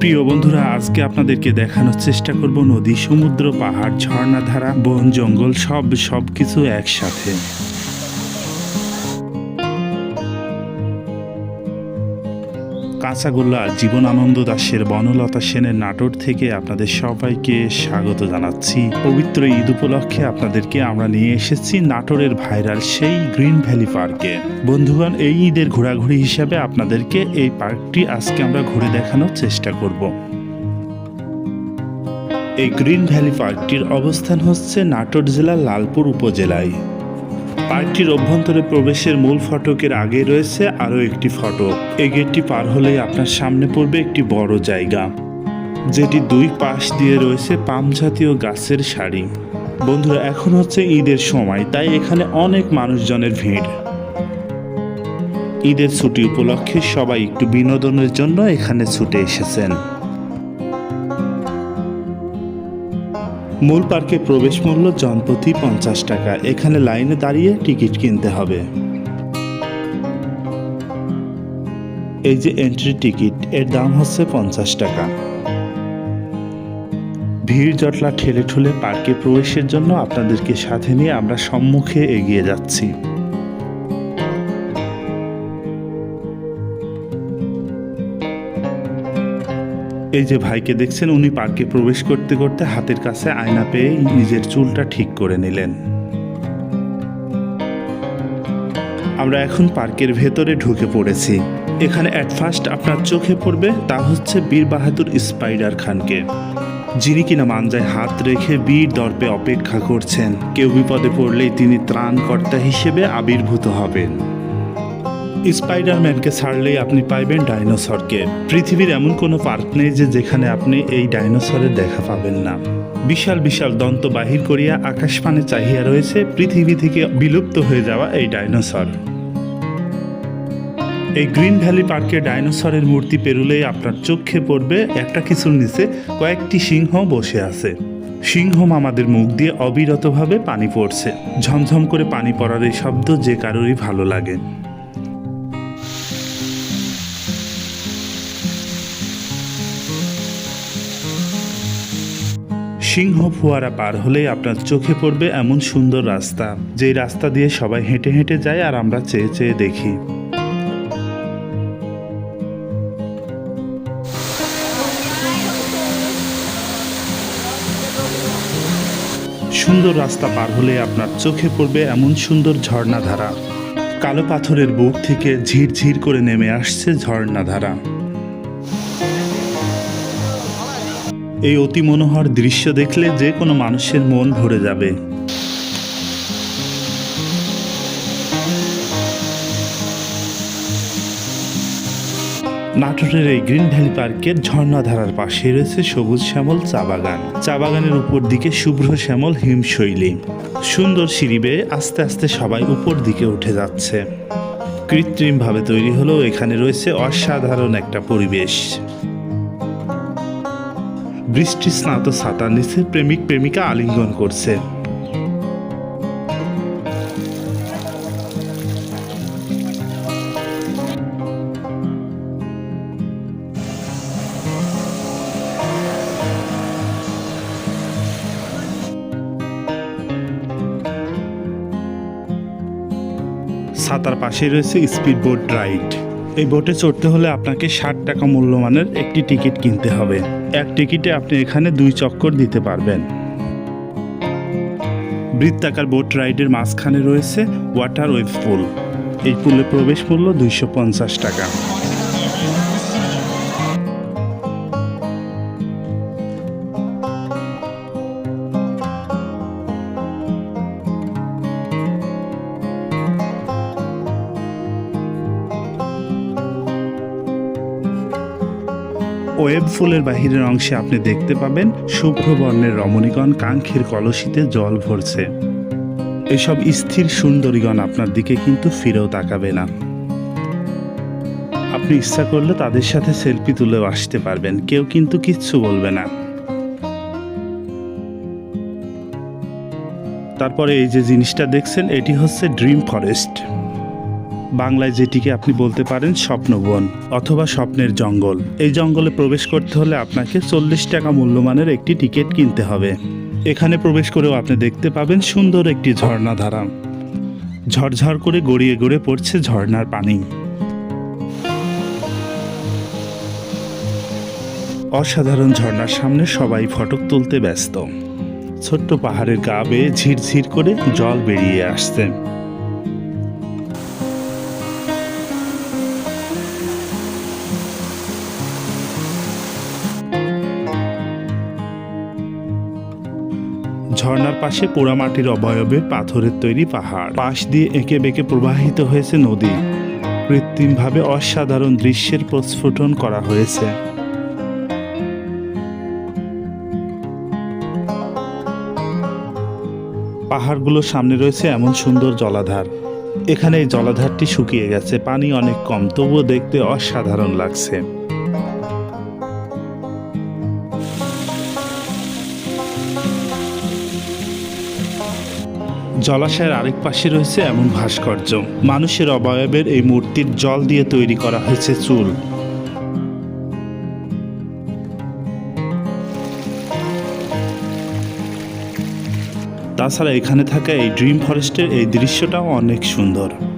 প্রিয় বন্ধুরা, আজকে আপনাদেরকে দেখানোর চেষ্টা করব নদী, সমুদ্র, পাহাড়, ঝর্ণাধারা, বন, জঙ্গল সবকিছু একসাথে। কাঁচাগোল্লা জীবনানন্দ দাশের বনলতা সেনের নাটোর থেকে আপনাদের সবাইকে স্বাগত জানাচ্ছি। পবিত্র ঈদ উপলক্ষে আপনাদেরকে আমরা নিয়ে এসেছি নাটোরের ভাইরাল সেই গ্রিন ভ্যালি পার্কে। বন্ধুগণ, এই ঈদের ঘোরাঘুরি হিসাবে আপনাদেরকে এই পার্কটি আজকে আমরা ঘুরে দেখানোর চেষ্টা করব। এই গ্রিন ভ্যালি পার্কটির অবস্থান হচ্ছে নাটোর জেলার লালপুর উপজেলায়। পার্কটির অভ্যন্তরে প্রবেশের মূল ফটকের আগে রয়েছে আরও একটি ফটক। এই গেটটি পার হলেই আপনার সামনে পড়বে একটি বড় জায়গা, যেটি দুই পাশ দিয়ে রয়েছে পাম জাতীয় গাছের সারি। বন্ধুরা, এখন হচ্ছে ঈদের সময়, তাই এখানে অনেক মানুষজনের ভিড়। ঈদের ছুটি উপলক্ষে সবাই একটু বিনোদনের জন্য এখানে ছুটে এসেছেন। মূল পার্কে প্রবেশ মূল্য জনপ্রতি 50 টাকা। এখানে লাইনে দাঁড়িয়ে টিকিট কিনতে হবে। এই যে এন্ট্রি টিকিট, এর দাম হচ্ছে 50 টাকা। ভিড় জটলা ঠেলে ঠুলে পার্কে প্রবেশের জন্য আপনাদেরকে সাথে নিয়ে আমরা সম্মুখে এগিয়ে যাচ্ছি। এই যে ভাইকে দেখছেন, উনি পার্কে প্রবেশ করতে করতে হাতের কাছে আয়না পেয়ে নিজের চুলটা ঠিক করে নিলেন। আমরা এখন পার্কের ভেতরে ঢুকে পড়েছি। এখানে অ্যাট ফার্স্ট আপনার চোখে পড়বে তা হচ্ছে বীর বাহাদুর স্পাইডার খানকে, যিনি কিনা মাঞ্জায় হাত রেখে বীর দর্পে অপেক্ষা করছেন। কেউ বিপদে পড়লেই তিনি ত্রাণকর্তা হিসেবে আবির্ভূত হবেন। স্পাইডারম্যানকে ছাড়লেই আপনি পাইবেন ডাইনোসরকে। পৃথিবীর এমন কোনো পার্ক নেই যে যেখানে আপনি এই ডাইনোসরের দেখা পাবেন না। বিশাল বিশাল দন্ত বাহির করিয়া আকাশপানে চাহিয়া রয়েছে পৃথিবী থেকে বিলুপ্ত হয়ে যাওয়া এই ডাইনোসর। এই গ্রিন ভ্যালি পার্কে ডাইনোসরের মূর্তি পেরুলেই আপনার চোখে পড়বে একটা কিছুর নিচে কয়েকটি সিংহ বসে আছে। সিংহ মামাদের মুখ দিয়ে অবিরতভাবে পানি পড়ছে। ঝমঝম করে পানি পড়ার এই শব্দ যে কারোরই ভালো লাগে। সিংহ ফোয়ারা পার হলেই আপনার চোখে পড়বে এমন সুন্দর রাস্তা, যেই রাস্তা দিয়ে সবাই হেঁটে হেঁটে যায় আর আমরা চেয়ে চেয়ে দেখি। সুন্দর রাস্তা পার হলে আপনার চোখে পড়বে এমন সুন্দর ঝর্ণাধারা। কালো পাথরের বুক থেকে ঝিরঝির করে নেমে আসছে ঝর্ণাধারা। এই অতি মনোহর দৃশ্য দেখলে যে কোনো মানুষের মন ভরে যাবে। নাটোরের এই গ্রিন ভ্যালি পার্কের ঝর্ণাধারার পাশে রয়েছে সবুজ শ্যামল চা বাগান। চা বাগানের উপর দিকে শুভ্র শ্যামল হিমশৈলী। সুন্দর সিঁড়ি বেয়ে আস্তে আস্তে সবাই উপর দিকে উঠে যাচ্ছে। কৃত্রিমভাবে তৈরি হলেও এখানে রয়েছে অসাধারণ একটা পরিবেশ। বৃষ্টি স্নাত ছাতার নিচে প্রেমিক প্রেমিকা আলিঙ্গন করছে। ছাতার পাশে রয়েছে স্পিড বোট রাইড। এই বোটে চড়তে হলে আপনাকে 60 টাকা মূল্যমানের একটি টিকিট কিনতে হবে। এক টিকিটে আপনি এখানে 2 চক্কর দিতে পারবেন। বৃত্তাকার বোট রাইডের মাঝখানে রয়েছে ওয়াটার ওয়েভ পুল। এই পুলে প্রবেশ মূল্য 250 টাকা। ওয়েব ফুলের বাহিরের অংশে আপনি দেখতে পাবেন শুভ্র বর্ণের রমণীগণ কাঙ্ক্ষের কলসিতে জল ভরছে। এসব স্থির সুন্দরীগণ আপনার দিকে কিন্তু ফিরেও তাকাবে না। আপনি ইচ্ছা করলে তাদের সাথে সেলফি তুলেও আসতে পারবেন, কেউ কিন্তু কিচ্ছু বলবে না। তারপরে এই যে জিনিসটা দেখছেন, এটি হচ্ছে ড্রিম ফরেস্ট। বাংলায় যেটিকে আপনি বলতে পারেন স্বপ্নবন অথবা স্বপ্নের জঙ্গল। এই জঙ্গলে প্রবেশ করতে হলে আপনাকে 40 টাকা মূল্যমানের একটি টিকিট কিনতে হবে। এখানে প্রবেশ করেও আপনি দেখতে পাবেন সুন্দর একটি ঝর্ণাধারা। ঝরঝর করে গড়িয়ে গড়িয়ে পড়ছে ঝর্ণার পানি। অসাধারণ ঝর্ণার সামনে সবাই ফটো তুলতে ব্যস্ত। ছোট্ট পাহাড়ের গা বেয়ে ঝিরঝির করে জল বেরিয়ে আসছে। ঝর্ণার পাশে পোড়ামাটির অবয়বে পাথরের তৈরি পাহাড়, পাশ দিয়ে এঁকে বেঁকে প্রবাহিত হয়েছে নদী। কৃত্রিমভাবে অসাধারণ দৃশ্যের প্রস্ফুটন করা হয়েছে। পাহাড়গুলোর সামনে রয়েছে এমন সুন্দর জলাধার। এখানে এই জলাধারটি শুকিয়ে গেছে, পানি অনেক কম, তবুও দেখতে অসাধারণ লাগছে। জলাশয়ের আরেক পাশে রয়েছে এমন ভাস্কর্য। মানুষের অবয়বের এই মূর্তির জল দিয়ে তৈরি করা হয়েছে চুল। তাছাড়া এখানে থাকা এই ড্রিম ফরেস্টের এই দৃশ্যটাও অনেক সুন্দর।